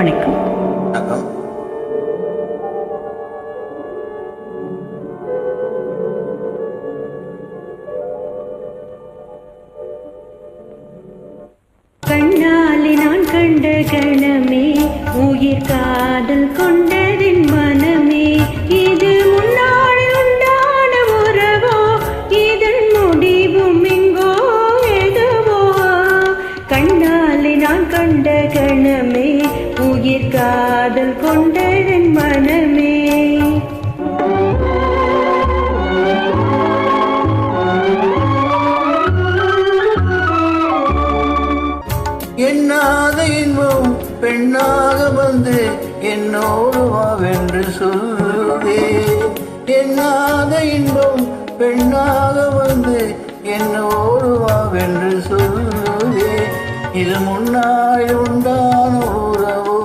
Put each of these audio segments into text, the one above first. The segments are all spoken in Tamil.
வணக்கம். வணக்கம். கண்ணாலே நான் கண்ட கணமே, உயிர் காதல் கொண்டதின் மனமே, இது முன்னாடி உண்டான உறவோ, இதன் முடிவும் எங்கோ எதுவோ. கண்ணாலே நான் கண்ட கணமே, உயிர் காதல் கொண்டதின் மனமே. எண்ணாத இன்பம் பெண்ணாக வந்து என்னோடு வாவென்று சொல்லுதே. எண்ணாத இன்பம் பெண்ணாக வந்து என்னோடு வாவென்று சொல்லுதே. இது முன்னாள் உண்டான உறவோ,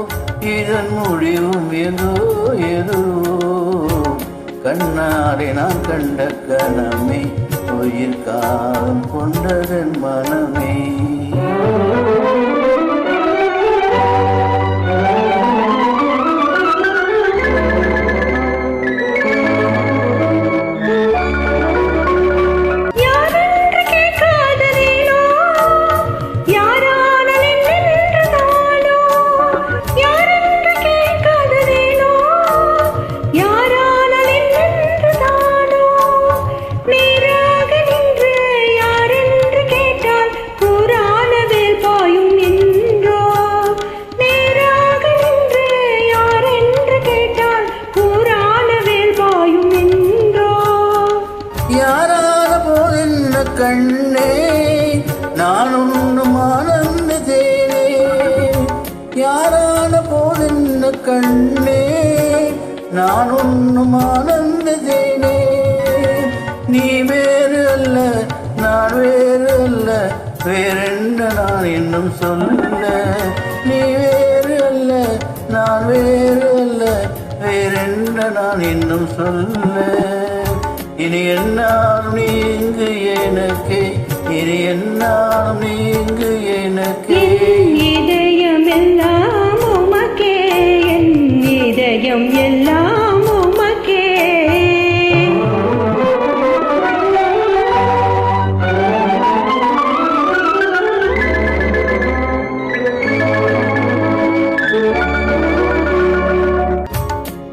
இதன் முடிவும் ஏதோ எதுவோ. கண்ணாலே நான் கண்ட கணமே, உயிர் காலம் கொண்டதன் மனமே. யாரான போதென்ன கண்ணே, நான் ஒன்றும் ஆனந்தேனே. யாரான போதென்ன கண்ணே, நான் ஒன்றும் ஆனந்தேனே. நீ வேறு அல்ல, நான் வேறு அல்ல, வேறென்ன நான் இன்னும் சொல்ல. நீ வேறு அல்ல, நான் வேறு அல்ல, வேறென்ன நான் இன்னும் சொல்ல. இனி என்னாலும் நீங்கு எனக்கு, இனி என்னாலும் நீங்கு எனக்கு. இதயம் எல்லாம் உமக்கே, என் இதயம் எல்லாம் உமக்கே.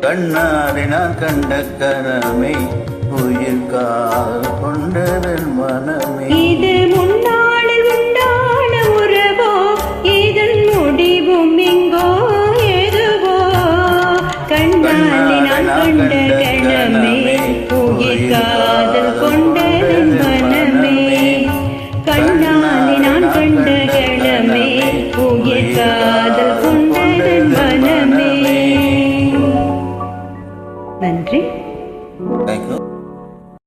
கண்ணாலே நான் கண்ட கணமே, உயிர் காதல் கொண்டதன் மனமே. இது முன்னாளில் உண்டான உறவோ, இதன் முடிவும் எங்கோ எதுவோ. கண்ணாலே நான் கண்ட கணமே, உயிர் காதல் கொண்டதன் மனமே. கண்ணாலே நான் கண்ட கணமே, உயிர் காதல் கொண்டதன் மனமே. நன்றி.